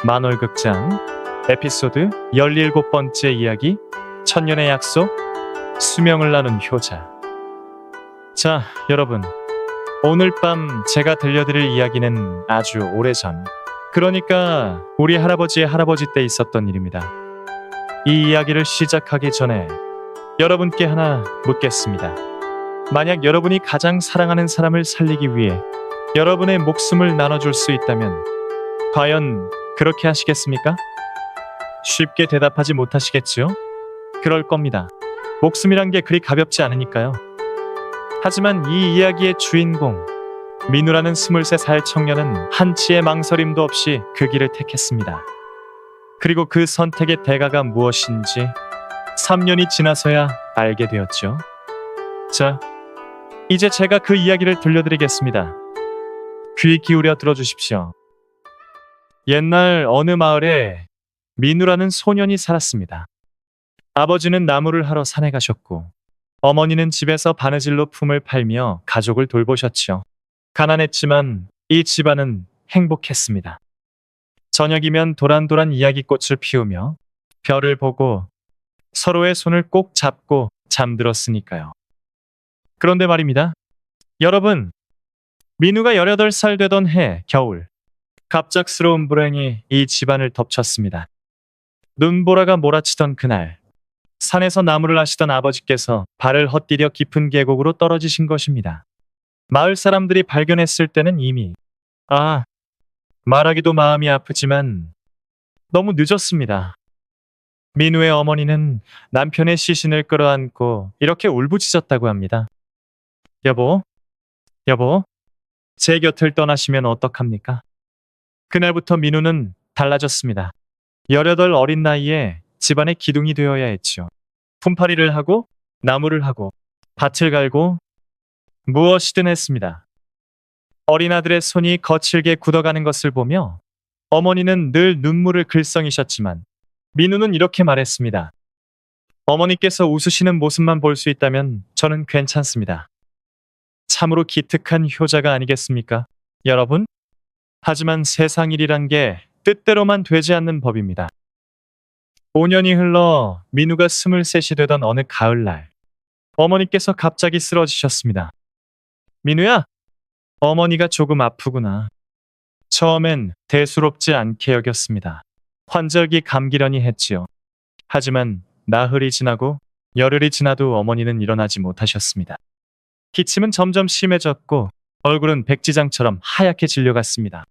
만월극장 에피소드 17번째 이야기 천년의 약속 수명을 나눈 효자. 자, 여러분, 오늘 밤 제가 들려드릴 이야기는 아주 오래전, 그러니까 우리 할아버지의 할아버지 때 있었던 일입니다. 이 이야기를 시작하기 전에 여러분께 하나 묻겠습니다. 만약 여러분이 가장 사랑하는 사람을 살리기 위해 여러분의 목숨을 나눠줄 수 있다면 과연 그렇게 하시겠습니까? 쉽게 대답하지 못하시겠지요? 그럴 겁니다. 목숨이란 게 그리 가볍지 않으니까요. 하지만 이 이야기의 주인공 민우라는 23살 청년은 한치의 망설임도 없이 그 길을 택했습니다. 그리고 그 선택의 대가가 무엇인지 3년이 지나서야 알게 되었죠. 자, 이제 제가 그 이야기를 들려드리겠습니다. 귀 기울여 들어주십시오. 옛날 어느 마을에 민우라는 소년이 살았습니다. 아버지는 나무를 하러 산에 가셨고 어머니는 집에서 바느질로 품을 팔며 가족을 돌보셨죠. 가난했지만 이 집안은 행복했습니다. 저녁이면 도란도란 이야기꽃을 피우며 별을 보고 서로의 손을 꼭 잡고 잠들었으니까요. 그런데 말입니다. 여러분, 민우가 18살 되던 해 겨울, 갑작스러운 불행이 이 집안을 덮쳤습니다. 눈보라가 몰아치던 그날, 산에서 나무를 하시던 아버지께서 발을 헛디뎌 깊은 계곡으로 떨어지신 것입니다. 마을 사람들이 발견했을 때는 이미, 말하기도 마음이 아프지만 너무 늦었습니다. 민우의 어머니는 남편의 시신을 끌어안고 이렇게 울부짖었다고 합니다. 여보, 제 곁을 떠나시면 어떡합니까? 그날부터 민우는 달라졌습니다. 18 어린 나이에 집안의 기둥이 되어야 했지요. 품팔이를 하고 나무를 하고 밭을 갈고 무엇이든 했습니다. 어린 아들의 손이 거칠게 굳어가는 것을 보며 어머니는 늘 눈물을 글썽이셨지만 민우는 이렇게 말했습니다. 어머니께서 웃으시는 모습만 볼 수 있다면 저는 괜찮습니다. 참으로 기특한 효자가 아니겠습니까, 여러분? 하지만 세상 일이란 게 뜻대로만 되지 않는 법입니다. 5년이 흘러 민우가 23이 되던 어느 가을날, 어머니께서 갑자기 쓰러지셨습니다. 민우야, 어머니가 조금 아프구나. 처음엔 대수롭지 않게 여겼습니다. 환절기 감기려니 했지요. 하지만 나흘이 지나고 열흘이 지나도 어머니는 일어나지 못하셨습니다. 기침은 점점 심해졌고 얼굴은 백지장처럼 하얗게 질려갔습니다.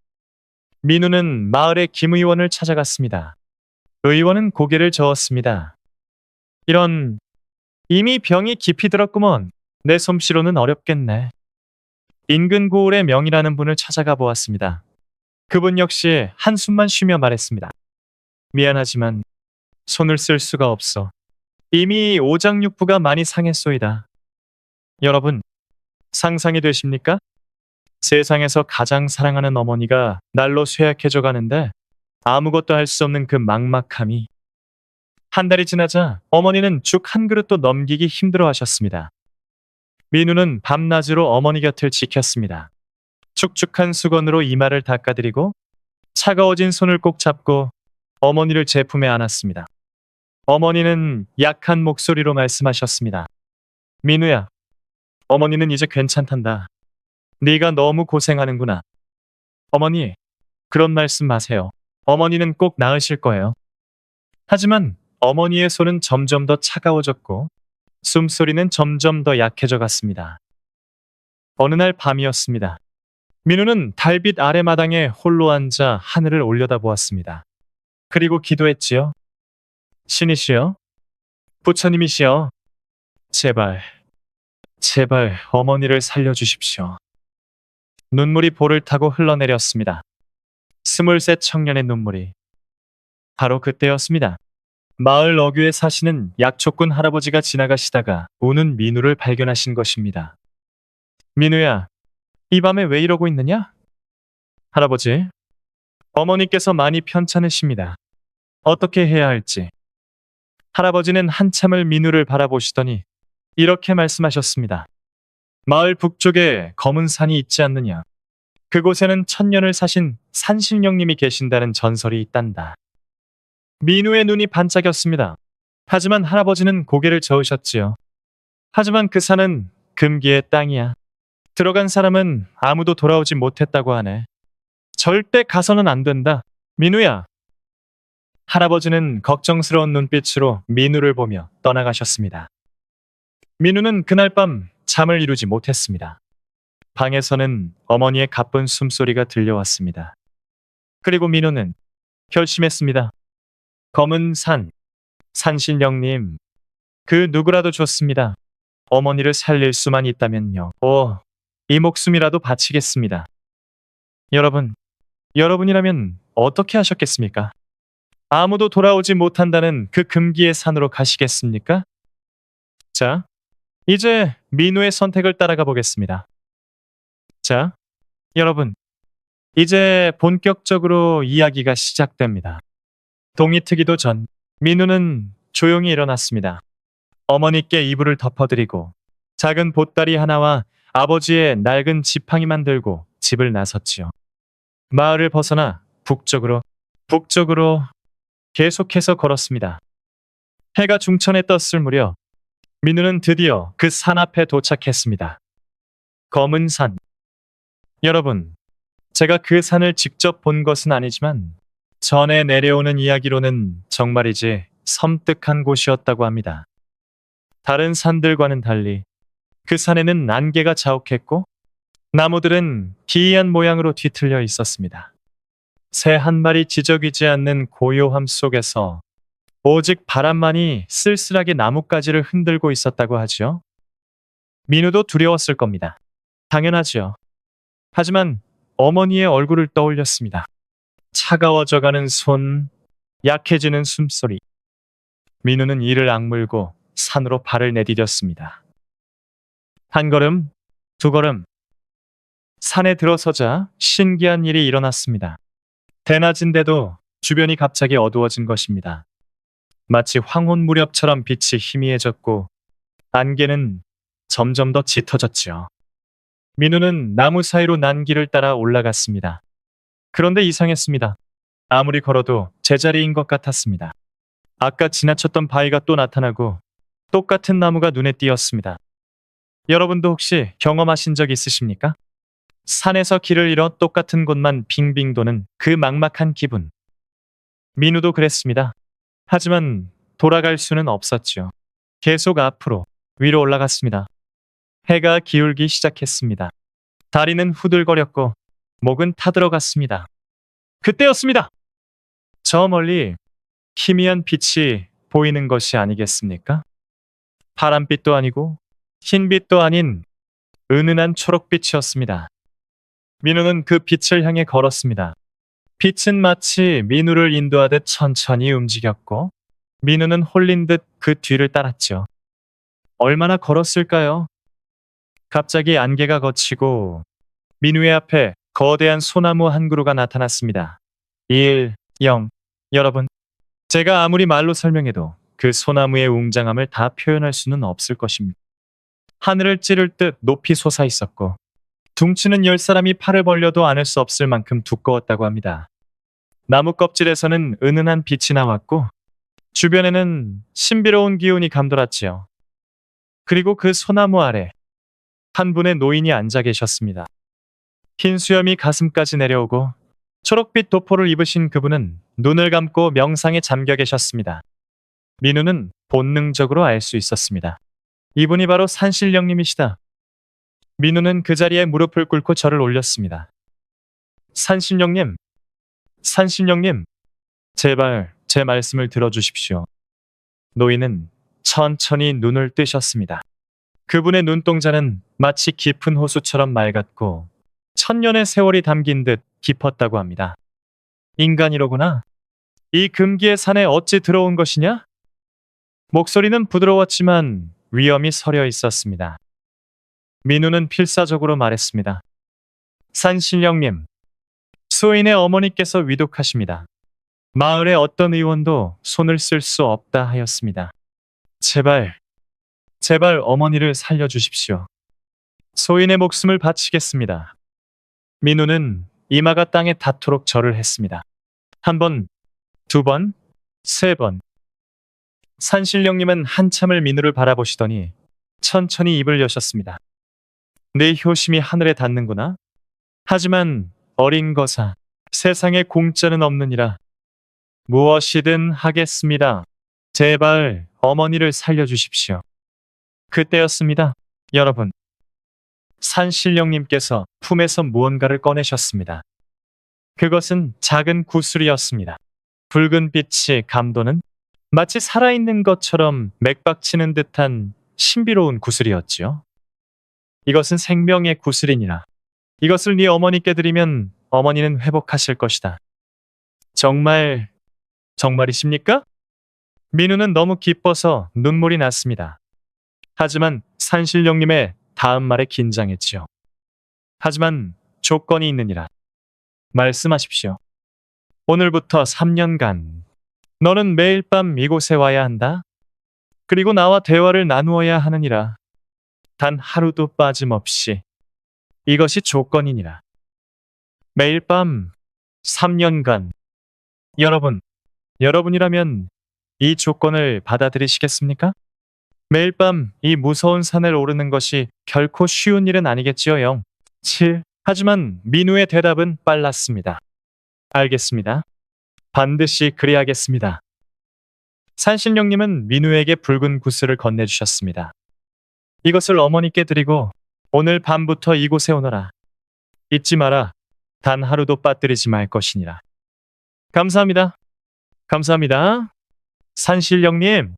민우는 마을의 김 의원을 찾아갔습니다. 의원은 고개를 저었습니다. 이미 병이 깊이 들었구먼. 내 솜씨로는 어렵겠네. 인근 고을의 명이라는 분을 찾아가 보았습니다. 그분 역시 한숨만 쉬며 말했습니다. 미안하지만 손을 쓸 수가 없어. 이미 오장육부가 많이 상했소이다. 여러분, 상상이 되십니까? 세상에서 가장 사랑하는 어머니가 날로 쇠약해져 가는데 아무것도 할 수 없는 그 막막함이. 한 달이 지나자 어머니는 죽 한 그릇도 넘기기 힘들어 하셨습니다. 민우는 밤낮으로 어머니 곁을 지켰습니다. 축축한 수건으로 이마를 닦아드리고 차가워진 손을 꼭 잡고 어머니를 제 품에 안았습니다. 어머니는 약한 목소리로 말씀하셨습니다. 민우야, 어머니는 이제 괜찮단다. 네가 너무 고생하는구나. 어머니, 그런 말씀 마세요. 어머니는 꼭 나으실 거예요. 하지만 어머니의 손은 점점 더 차가워졌고 숨소리는 점점 더 약해져 갔습니다. 어느 날 밤이었습니다. 민우는 달빛 아래마당에 홀로 앉아 하늘을 올려다보았습니다. 그리고 기도했지요. 신이시여, 부처님이시여, 제발 어머니를 살려주십시오. 눈물이 볼을 타고 흘러내렸습니다. 23 청년의 눈물이. 바로 그때였습니다. 마을 어귀에 사시는 약초꾼 할아버지가 지나가시다가 우는 민우를 발견하신 것입니다. 민우야, 이 밤에 왜 이러고 있느냐? 할아버지, 어머니께서 많이 편찮으십니다. 어떻게 해야 할지. 할아버지는 한참을 민우를 바라보시더니 이렇게 말씀하셨습니다. 마을 북쪽에 검은 산이 있지 않느냐? 그곳에는 천년을 사신 산신령님이 계신다는 전설이 있단다. 민우의 눈이 반짝였습니다. 하지만 할아버지는 고개를 저으셨지요. 하지만 그 산은 금기의 땅이야. 들어간 사람은 아무도 돌아오지 못했다고 하네. 절대 가서는 안 된다. 민우야. 할아버지는 걱정스러운 눈빛으로 민우를 보며 떠나가셨습니다. 민우는 그날 밤 잠을 이루지 못했습니다. 방에서는 어머니의 가쁜 숨소리가 들려왔습니다. 그리고 민우는 결심했습니다. 검은 산, 산신령님, 그 누구라도 좋습니다. 어머니를 살릴 수만 있다면요. 이 목숨이라도 바치겠습니다. 여러분이라면 어떻게 하셨겠습니까? 아무도 돌아오지 못한다는 그 금기의 산으로 가시겠습니까? 자, 이제 민우의 선택을 따라가 보겠습니다. 자, 여러분, 이제 본격적으로 이야기가 시작됩니다. 동이 트기도 전, 민우는 조용히 일어났습니다. 어머니께 이불을 덮어드리고 작은 보따리 하나와 아버지의 낡은 지팡이만 들고 집을 나섰지요. 마을을 벗어나 북쪽으로 계속해서 걸었습니다. 해가 중천에 떴을 무렵 민우는 드디어 그 산 앞에 도착했습니다. 검은 산. 여러분, 제가 그 산을 직접 본 것은 아니지만 전에 내려오는 이야기로는 정말이지 섬뜩한 곳이었다고 합니다. 다른 산들과는 달리 그 산에는 안개가 자욱했고 나무들은 기이한 모양으로 뒤틀려 있었습니다. 새 한 마리 지저귀지 않는 고요함 속에서 오직 바람만이 쓸쓸하게 나뭇가지를 흔들고 있었다고 하죠. 민우도 두려웠을 겁니다. 당연하지요. 하지만 어머니의 얼굴을 떠올렸습니다. 차가워져가는 손, 약해지는 숨소리. 민우는 이를 악물고 산으로 발을 내디뎠습니다. 한 걸음, 두 걸음. 산에 들어서자 신기한 일이 일어났습니다. 대낮인데도 주변이 갑자기 어두워진 것입니다. 마치 황혼 무렵처럼 빛이 희미해졌고 안개는 점점 더 짙어졌지요. 민우는 나무 사이로 난 길을 따라 올라갔습니다. 그런데 이상했습니다. 아무리 걸어도 제자리인 것 같았습니다. 아까 지나쳤던 바위가 또 나타나고 똑같은 나무가 눈에 띄었습니다. 여러분도 혹시 경험하신 적 있으십니까? 산에서 길을 잃어 똑같은 곳만 빙빙 도는 그 막막한 기분. 민우도 그랬습니다. 하지만 돌아갈 수는 없었지요. 계속 앞으로, 위로 올라갔습니다. 해가 기울기 시작했습니다. 다리는 후들거렸고 목은 타들어갔습니다. 그때였습니다. 저 멀리 희미한 빛이 보이는 것이 아니겠습니까? 파란빛도 아니고 흰빛도 아닌 은은한 초록빛이었습니다. 민우는 그 빛을 향해 걸었습니다. 빛은 마치 민우를 인도하듯 천천히 움직였고 민우는 홀린 듯 그 뒤를 따랐죠. 얼마나 걸었을까요? 갑자기 안개가 걷히고 민우의 앞에 거대한 소나무 한 그루가 나타났습니다. 1, 0. 여러분, 제가 아무리 말로 설명해도 그 소나무의 웅장함을 다 표현할 수는 없을 것입니다. 하늘을 찌를 듯 높이 솟아 있었고 둥치는 10사람이 팔을 벌려도 안을 수 없을 만큼 두꺼웠다고 합니다. 나무 껍질에서는 은은한 빛이 나왔고 주변에는 신비로운 기운이 감돌았지요. 그리고 그 소나무 아래 한 분의 노인이 앉아 계셨습니다. 흰 수염이 가슴까지 내려오고 초록빛 도포를 입으신 그분은 눈을 감고 명상에 잠겨 계셨습니다. 민우는 본능적으로 알 수 있었습니다. 이분이 바로 산신령님이시다. 민우는 그 자리에 무릎을 꿇고 절을 올렸습니다. 산신령님, 제발 제 말씀을 들어주십시오. 노인은 천천히 눈을 뜨셨습니다. 그분의 눈동자는 마치 깊은 호수처럼 맑았고 천년의 세월이 담긴 듯 깊었다고 합니다. 인간이로구나. 이 금기의 산에 어찌 들어온 것이냐? 목소리는 부드러웠지만 위험이 서려 있었습니다. 민우는 필사적으로 말했습니다. 산신령님, 수인의 어머니께서 위독하십니다. 마을의 어떤 의원도 손을 쓸 수 없다 하였습니다. 제발 어머니를 살려주십시오. 소인의 목숨을 바치겠습니다. 민우는 이마가 땅에 닿도록 절을 했습니다. 한 번, 두 번, 세 번. 산신령님은 한참을 민우를 바라보시더니 천천히 입을 여셨습니다. 내 효심이 하늘에 닿는구나. 하지만 어린 거사, 세상에 공짜는 없느니라. 무엇이든 하겠습니다. 제발 어머니를 살려주십시오. 그때였습니다. 여러분. 산신령님께서 품에서 무언가를 꺼내셨습니다. 그것은 작은 구슬이었습니다. 붉은 빛이 감도는 마치 살아있는 것처럼 맥박치는 듯한 신비로운 구슬이었지요. 이것은 생명의 구슬이니라. 이것을 네 어머니께 드리면 어머니는 회복하실 것이다. 정말이십니까? 민우는 너무 기뻐서 눈물이 났습니다. 하지만 산신령님의 다음 말에 긴장했지요. 하지만 조건이 있느니라. 말씀하십시오. 오늘부터 3년간 너는 매일 밤 이곳에 와야 한다. 그리고 나와 대화를 나누어야 하느니라. 단 하루도 빠짐없이. 이것이 조건이니라. 매일 밤 3년간. 여러분이라면 이 조건을 받아들이시겠습니까? 매일 밤 이 무서운 산을 오르는 것이 결코 쉬운 일은 아니겠지요, 영. 7. 하지만 민우의 대답은 빨랐습니다. 알겠습니다. 반드시 그리하겠습니다. 산신령님은 민우에게 붉은 구슬을 건네주셨습니다. 이것을 어머니께 드리고 오늘 밤부터 이곳에 오너라. 잊지 마라. 단 하루도 빠뜨리지 말 것이니라. 감사합니다. 감사합니다. 산신령님.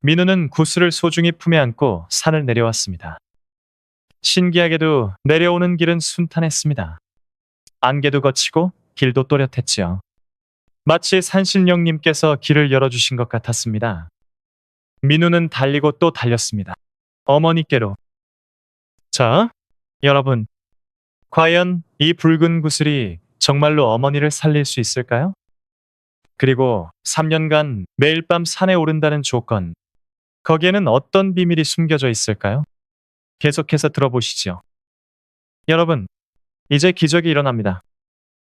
민우는 구슬을 소중히 품에 안고 산을 내려왔습니다. 신기하게도 내려오는 길은 순탄했습니다. 안개도 거치고 길도 또렷했지요. 마치 산신령님께서 길을 열어주신 것 같았습니다. 민우는 달리고 또 달렸습니다. 어머니께로. 자, 여러분. 과연 이 붉은 구슬이 정말로 어머니를 살릴 수 있을까요? 그리고 3년간 매일 밤 산에 오른다는 조건. 거기에는 어떤 비밀이 숨겨져 있을까요? 계속해서 들어보시죠. 여러분, 이제 기적이 일어납니다.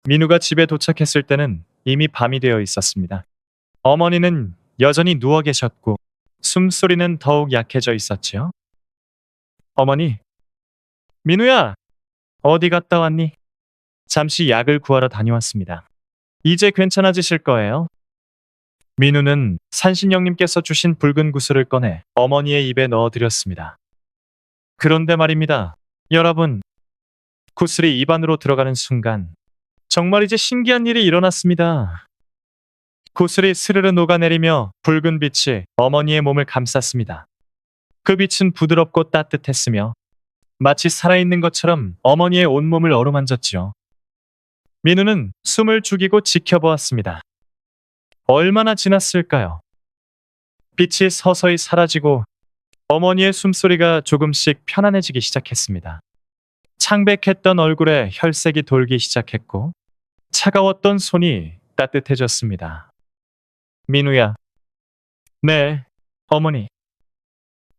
민우가 집에 도착했을 때는 이미 밤이 되어 있었습니다. 어머니는 여전히 누워 계셨고 숨소리는 더욱 약해져 있었지요. 어머니, 민우야, 어디 갔다 왔니? 잠시 약을 구하러 다녀왔습니다. 이제 괜찮아지실 거예요. 민우는 산신령님께서 주신 붉은 구슬을 꺼내 어머니의 입에 넣어드렸습니다. 그런데 말입니다. 여러분, 구슬이 입 안으로 들어가는 순간 정말 이제 신기한 일이 일어났습니다. 구슬이 스르르 녹아내리며 붉은 빛이 어머니의 몸을 감쌌습니다. 그 빛은 부드럽고 따뜻했으며 마치 살아있는 것처럼 어머니의 온몸을 어루만졌지요. 민우는 숨을 죽이고 지켜보았습니다. 얼마나 지났을까요? 빛이 서서히 사라지고 어머니의 숨소리가 조금씩 편안해지기 시작했습니다. 창백했던 얼굴에 혈색이 돌기 시작했고 차가웠던 손이 따뜻해졌습니다. 민우야. 네, 어머니.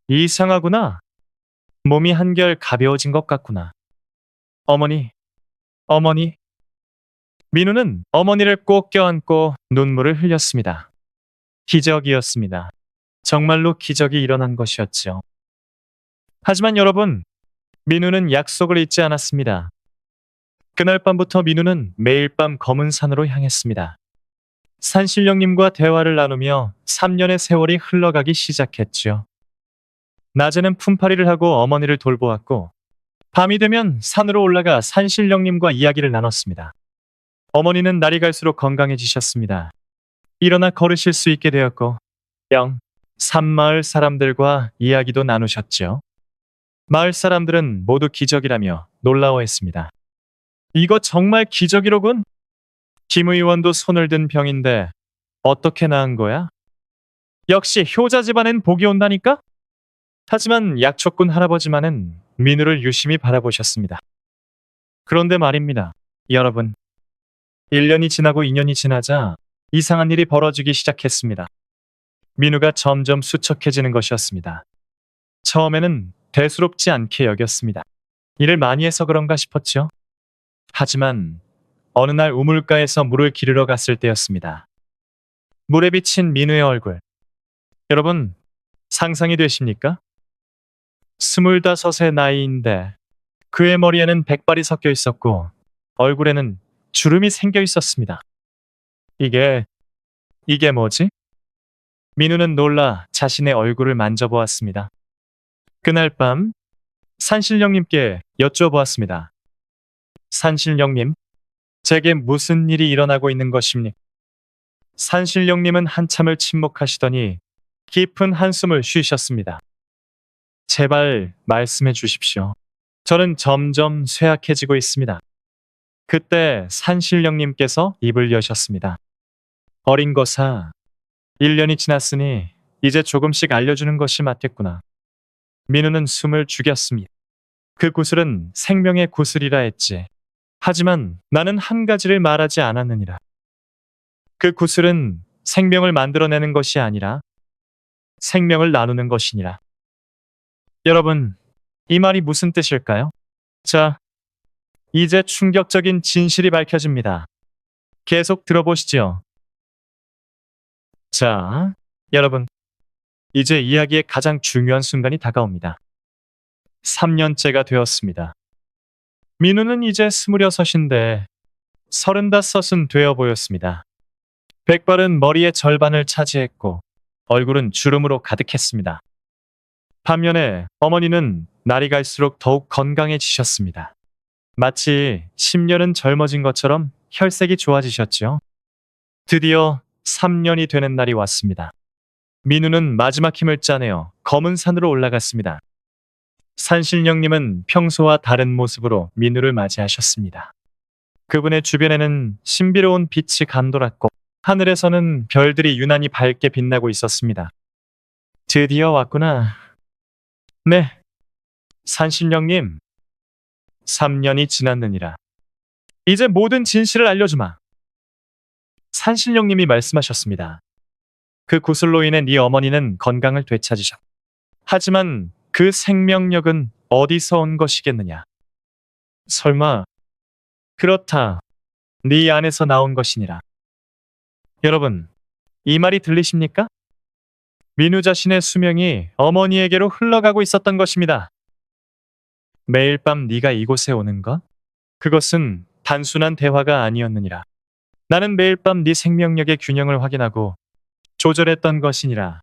이상하구나. 몸이 한결 가벼워진 것 같구나. 어머니. 민우는 어머니를 꼭 껴안고 눈물을 흘렸습니다. 기적이었습니다. 정말로 기적이 일어난 것이었지요. 하지만 여러분, 민우는 약속을 잊지 않았습니다. 그날 밤부터 민우는 매일 밤 검은 산으로 향했습니다. 산신령님과 대화를 나누며 3년의 세월이 흘러가기 시작했지요. 낮에는 품팔이를 하고 어머니를 돌보았고 밤이 되면 산으로 올라가 산신령님과 이야기를 나눴습니다. 어머니는 날이 갈수록 건강해지셨습니다. 일어나 걸으실 수 있게 되었고 산마을 사람들과 이야기도 나누셨죠. 마을 사람들은 모두 기적이라며 놀라워했습니다. 이거 정말 기적이로군. 김 의원도 손을 든 병인데 어떻게 나은 거야? 역시 효자 집안엔 복이 온다니까? 하지만 약초꾼 할아버지만은 민우를 유심히 바라보셨습니다. 그런데 말입니다. 여러분. 1년이 지나고 2년이 지나자 이상한 일이 벌어지기 시작했습니다. 민우가 점점 수척해지는 것이었습니다. 처음에는 대수롭지 않게 여겼습니다. 일을 많이 해서 그런가 싶었죠. 하지만 어느 날 우물가에서 물을 기르러 갔을 때였습니다. 물에 비친 민우의 얼굴. 여러분, 상상이 되십니까? 25의 나이인데 그의 머리에는 백발이 섞여 있었고 얼굴에는 주름이 생겨 있었습니다. 이게, 이게 뭐지? 민우는 놀라 자신의 얼굴을 만져보았습니다. 그날 밤 산신령님께 여쭈어보았습니다. 산신령님, 제게 무슨 일이 일어나고 있는 것입니까? 산신령님은 한참을 침묵하시더니 깊은 한숨을 쉬셨습니다. 제발 말씀해 주십시오. 저는 점점 쇠약해지고 있습니다. 그때 산신령님께서 입을 여셨습니다. 어린 거사, 1년이 지났으니 이제 조금씩 알려주는 것이 맞겠구나. 민우는 숨을 죽였습니다. 그 구슬은 생명의 구슬이라 했지. 하지만 나는 한 가지를 말하지 않았느니라. 그 구슬은 생명을 만들어내는 것이 아니라 생명을 나누는 것이니라. 여러분, 이 말이 무슨 뜻일까요? 자, 이제 충격적인 진실이 밝혀집니다. 계속 들어보시죠. 자, 여러분, 이제 이야기의 가장 중요한 순간이 다가옵니다. 3년째가 되었습니다. 민우는 이제 26인데 35은 되어 보였습니다. 백발은 머리의 절반을 차지했고 얼굴은 주름으로 가득했습니다. 반면에 어머니는 날이 갈수록 더욱 건강해지셨습니다. 마치 10년은 젊어진 것처럼 혈색이 좋아지셨죠. 드디어 3년이 되는 날이 왔습니다. 민우는 마지막 힘을 짜내어 검은 산으로 올라갔습니다. 산신령님은 평소와 다른 모습으로 민우를 맞이하셨습니다. 그분의 주변에는 신비로운 빛이 감돌았고 하늘에서는 별들이 유난히 밝게 빛나고 있었습니다. 드디어 왔구나. 네, 산신령님. 3년이 지났느니라. 이제 모든 진실을 알려주마. 산신령님이 말씀하셨습니다. 그 구슬로 인해 네 어머니는 건강을 되찾으셨. 하지만 그 생명력은 어디서 온 것이겠느냐? 설마 그렇다. 네 안에서 나온 것이니라. 여러분, 이 말이 들리십니까? 민우 자신의 수명이 어머니에게로 흘러가고 있었던 것입니다. 매일 밤 네가 이곳에 오는 것? 그것은 단순한 대화가 아니었느니라. 나는 매일 밤 네 생명력의 균형을 확인하고 조절했던 것이니라.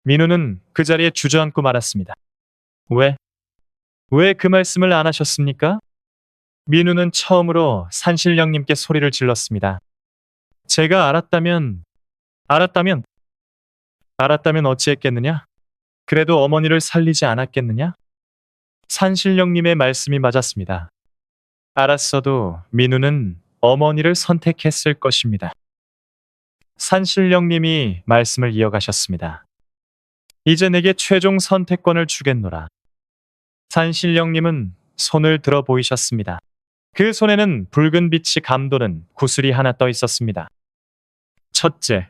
민우는 그 자리에 주저앉고 말았습니다. 왜? 왜 그 말씀을 안 하셨습니까? 민우는 처음으로 산신령님께 소리를 질렀습니다. 제가 알았다면 어찌했겠느냐? 그래도 어머니를 살리지 않았겠느냐? 산신령님의 말씀이 맞았습니다. 알았어도 민우는 어머니를 선택했을 것입니다. 산신령님이 말씀을 이어가셨습니다. 이제 내게 최종 선택권을 주겠노라. 산신령님은 손을 들어 보이셨습니다. 그 손에는 붉은 빛이 감도는 구슬이 하나 떠 있었습니다. 첫째,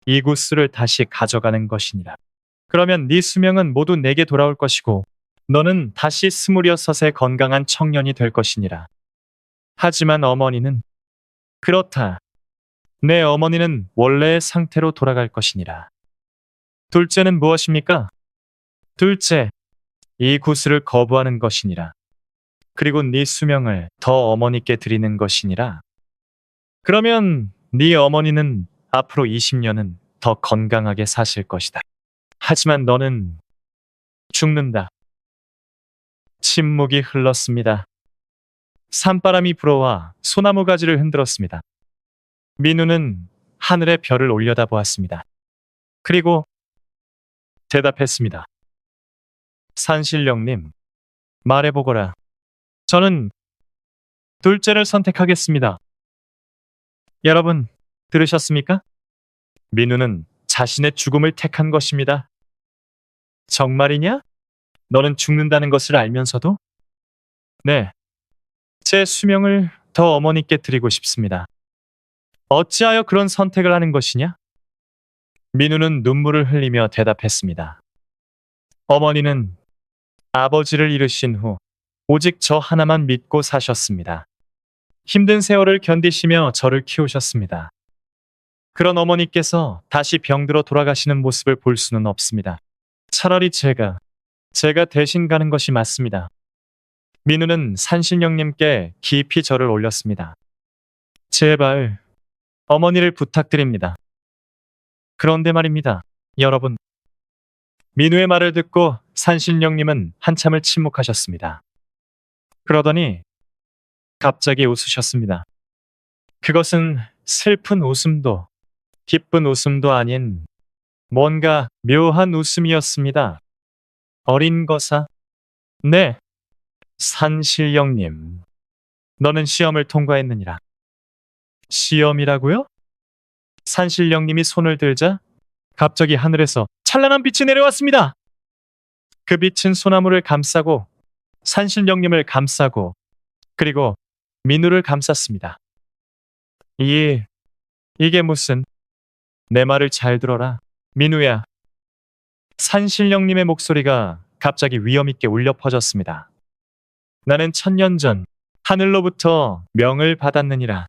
이 구슬을 다시 가져가는 것이니라. 그러면 네 수명은 모두 내게 돌아올 것이고 너는 다시 26의 건강한 청년이 될 것이니라. 하지만 어머니는 그렇다. 내 어머니는 원래의 상태로 돌아갈 것이니라. 둘째는 무엇입니까? 둘째, 이 구슬을 거부하는 것이니라. 그리고 네 수명을 더 어머니께 드리는 것이니라. 그러면 네 어머니는 앞으로 20년은 더 건강하게 사실 것이다. 하지만 너는 죽는다. 침묵이 흘렀습니다. 산바람이 불어와 소나무 가지를 흔들었습니다. 민우는 하늘의 별을 올려다보았습니다. 그리고 대답했습니다. 산신령님, 말해보거라. 저는 둘째를 선택하겠습니다. 여러분, 들으셨습니까? 민우는 자신의 죽음을 택한 것입니다. 정말이냐? 너는 죽는다는 것을 알면서도? 네, 제 수명을 더 어머니께 드리고 싶습니다. 어찌하여 그런 선택을 하는 것이냐? 민우는 눈물을 흘리며 대답했습니다. 어머니는 아버지를 잃으신 후 오직 저 하나만 믿고 사셨습니다. 힘든 세월을 견디시며 저를 키우셨습니다. 그런 어머니께서 다시 병들어 돌아가시는 모습을 볼 수는 없습니다. 차라리 제가 대신 가는 것이 맞습니다. 민우는 산신령님께 깊이 절을 올렸습니다. 제발 어머니를 부탁드립니다. 그런데 말입니다. 여러분. 민우의 말을 듣고 산신령님은 한참을 침묵하셨습니다. 그러더니 갑자기 웃으셨습니다. 그것은 슬픈 웃음도 기쁜 웃음도 아닌 뭔가 묘한 웃음이었습니다. 어린 거사? 네, 산신령님. 너는 시험을 통과했느니라. 시험이라고요? 산신령님이 손을 들자 갑자기 하늘에서 찬란한 빛이 내려왔습니다. 그 빛은 소나무를 감싸고 산신령님을 감싸고 그리고 민우를 감쌌습니다. 이게 무슨... 내 말을 잘 들어라. 민우야. 산신령님의 목소리가 갑자기 위엄있게 울려 퍼졌습니다. 나는 1000년 전 하늘로부터 명을 받았느니라.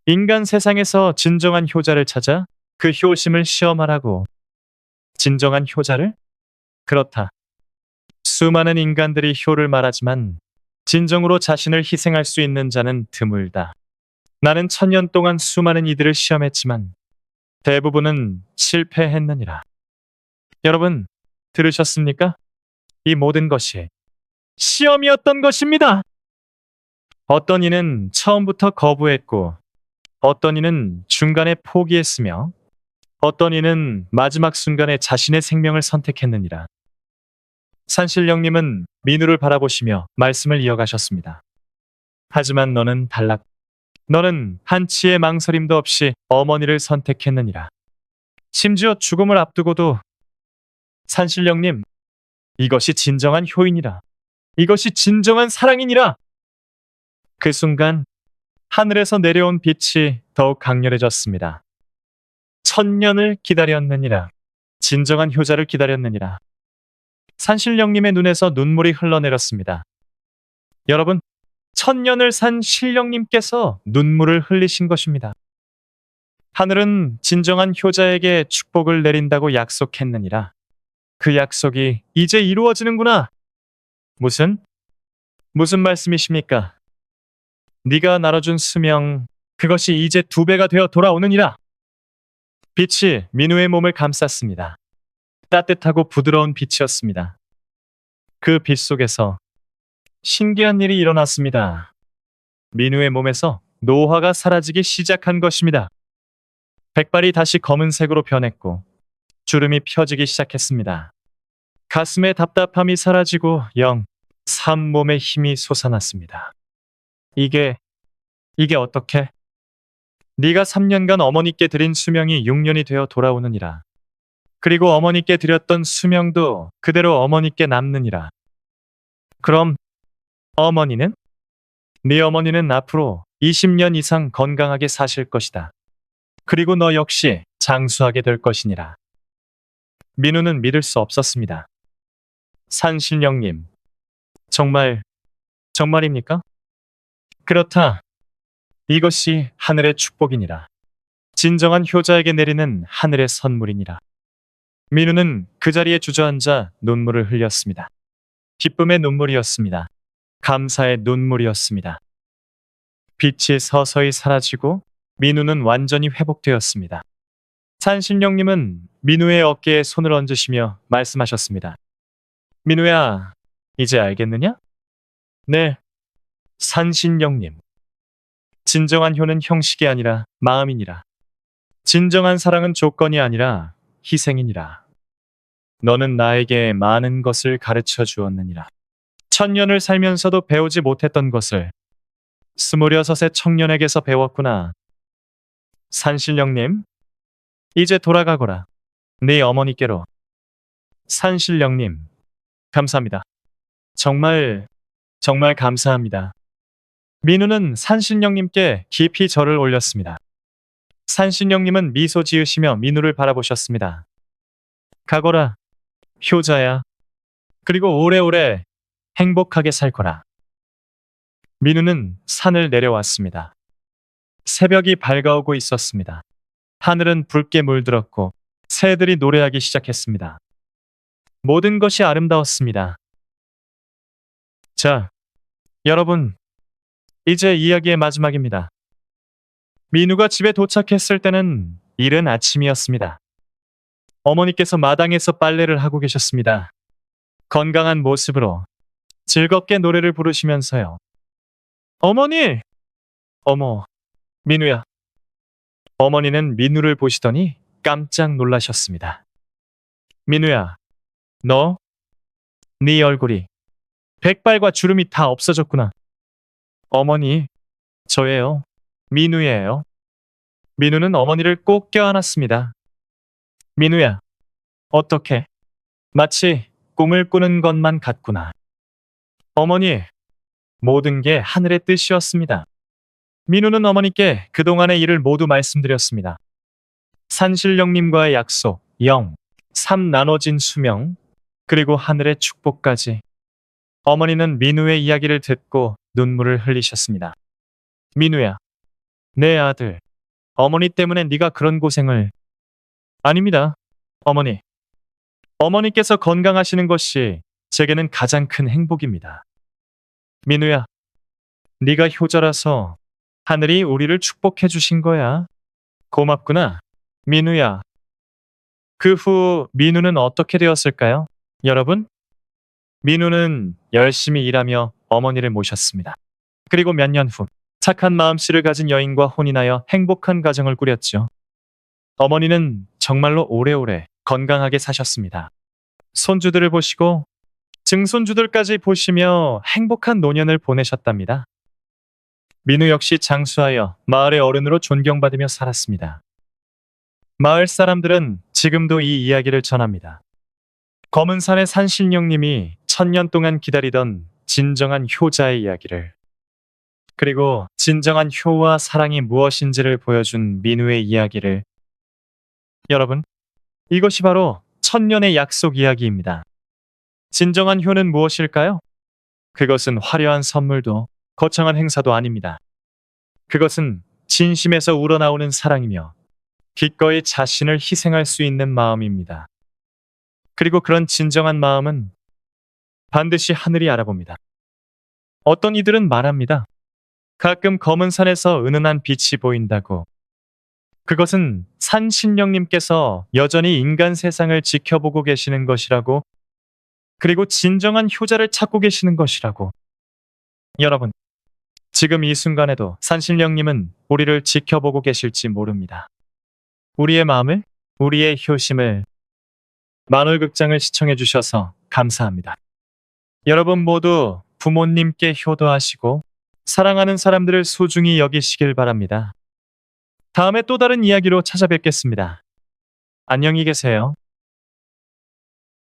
인간 세상에서 진정한 효자를 찾아 그 효심을 시험하라고. 진정한 효자를? 그렇다. 수많은 인간들이 효를 말하지만 진정으로 자신을 희생할 수 있는 자는 드물다. 나는 1000년 동안 수많은 이들을 시험했지만 대부분은 실패했느니라. 여러분, 들으셨습니까? 이 모든 것이 시험이었던 것입니다. 어떤 이는 처음부터 거부했고, 어떤 이는 중간에 포기했으며, 어떤 이는 마지막 순간에 자신의 생명을 선택했느니라. 산신령님은 민우를 바라보시며 말씀을 이어가셨습니다. 하지만 너는 달랐다. 너는 한치의 망설임도 없이 어머니를 선택했느니라. 심지어 죽음을 앞두고도 산신령님, 이것이 진정한 효인이라. 이것이 진정한 사랑이니라. 그 순간 하늘에서 내려온 빛이 더욱 강렬해졌습니다. 1000년을 기다렸느니라. 진정한 효자를 기다렸느니라. 산신령님의 눈에서 눈물이 흘러내렸습니다. 여러분, 1000년을 산 신령님께서 눈물을 흘리신 것입니다. 하늘은 진정한 효자에게 축복을 내린다고 약속했느니라. 그 약속이 이제 이루어지는구나. 무슨 말씀이십니까? 네가 나눠준 수명, 그것이 이제 2배가 되어 돌아오느니라. 빛이 민우의 몸을 감쌌습니다. 따뜻하고 부드러운 빛이었습니다. 그 빛 속에서 신기한 일이 일어났습니다. 민우의 몸에서 노화가 사라지기 시작한 것입니다. 백발이 다시 검은색으로 변했고 주름이 펴지기 시작했습니다. 가슴의 답답함이 사라지고 산몸에 힘이 솟아났습니다. 이게 어떻게? 네가 3년간 어머니께 드린 수명이 6년이 되어 돌아오느니라. 그리고 어머니께 드렸던 수명도 그대로 어머니께 남느니라. 그럼 어머니는? 네 어머니는 앞으로 20년 이상 건강하게 사실 것이다. 그리고 너 역시 장수하게 될 것이니라. 민우는 믿을 수 없었습니다. 산신령님, 정말입니까? 그렇다. 이것이 하늘의 축복이니라. 진정한 효자에게 내리는 하늘의 선물이니라. 민우는 그 자리에 주저앉아 눈물을 흘렸습니다. 기쁨의 눈물이었습니다. 감사의 눈물이었습니다. 빛이 서서히 사라지고 민우는 완전히 회복되었습니다. 산신령님은 민우의 어깨에 손을 얹으시며 말씀하셨습니다. 민우야, 이제 알겠느냐? 네, 산신령님. 진정한 효는 형식이 아니라 마음이니라. 진정한 사랑은 조건이 아니라 희생이니라. 너는 나에게 많은 것을 가르쳐 주었느니라. 1000년을 살면서도 배우지 못했던 것을 26의 청년에게서 배웠구나. 산신령님, 이제 돌아가거라. 네 어머니께로. 산신령님, 감사합니다. 정말 감사합니다. 민우는 산신령님께 깊이 절을 올렸습니다. 산신령님은 미소 지으시며 민우를 바라보셨습니다. 가거라, 효자야. 그리고 오래오래 행복하게 살 거라. 민우는 산을 내려왔습니다. 새벽이 밝아오고 있었습니다. 하늘은 붉게 물들었고 새들이 노래하기 시작했습니다. 모든 것이 아름다웠습니다. 자, 여러분, 이제 이야기의 마지막입니다. 민우가 집에 도착했을 때는 이른 아침이었습니다. 어머니께서 마당에서 빨래를 하고 계셨습니다. 건강한 모습으로 즐겁게 노래를 부르시면서요. 어머니! 어머, 민우야. 어머니는 민우를 보시더니 깜짝 놀라셨습니다. 민우야, 너? 네 얼굴이 백발과 주름이 다 없어졌구나. 어머니, 저예요. 민우예요. 민우는 어머니를 꼭 껴안았습니다. 민우야, 어떻게? 마치 꿈을 꾸는 것만 같구나. 어머니, 모든 게 하늘의 뜻이었습니다. 민우는 어머니께 그동안의 일을 모두 말씀드렸습니다. 산신령님과의 약속, 0, 3 나눠진 수명, 그리고 하늘의 축복까지. 어머니는 민우의 이야기를 듣고 눈물을 흘리셨습니다. 민우야, 내 아들. 어머니 때문에 네가 그런 고생을. 아닙니다. 어머니. 어머니께서 건강하시는 것이 제게는 가장 큰 행복입니다. 민우야, 네가 효자라서 하늘이 우리를 축복해 주신 거야. 고맙구나. 민우야. 그 후 민우는 어떻게 되었을까요? 여러분, 민우는 열심히 일하며 어머니를 모셨습니다. 그리고 몇 년 후, 착한 마음씨를 가진 여인과 혼인하여 행복한 가정을 꾸렸죠. 어머니는 정말로 오래오래 건강하게 사셨습니다. 손주들을 보시고 증손주들까지 보시며 행복한 노년을 보내셨답니다. 민우 역시 장수하여 마을의 어른으로 존경받으며 살았습니다. 마을 사람들은 지금도 이 이야기를 전합니다. 검은산의 산신령님이 1000년 동안 기다리던 진정한 효자의 이야기를, 그리고 진정한 효와 사랑이 무엇인지를 보여준 민우의 이야기를. 여러분, 이것이 바로 1000년의 약속 이야기입니다. 진정한 효는 무엇일까요? 그것은 화려한 선물도 거창한 행사도 아닙니다. 그것은 진심에서 우러나오는 사랑이며 기꺼이 자신을 희생할 수 있는 마음입니다. 그리고 그런 진정한 마음은 반드시 하늘이 알아봅니다. 어떤 이들은 말합니다. 가끔 검은 산에서 은은한 빛이 보인다고. 그것은 산신령님께서 여전히 인간 세상을 지켜보고 계시는 것이라고, 그리고 진정한 효자를 찾고 계시는 것이라고. 여러분, 지금 이 순간에도 산신령님은 우리를 지켜보고 계실지 모릅니다. 우리의 마음을, 우리의 효심을. 만월극장을 시청해 주셔서 감사합니다. 여러분 모두 부모님께 효도하시고 사랑하는 사람들을 소중히 여기시길 바랍니다. 다음에 또 다른 이야기로 찾아뵙겠습니다. 안녕히 계세요.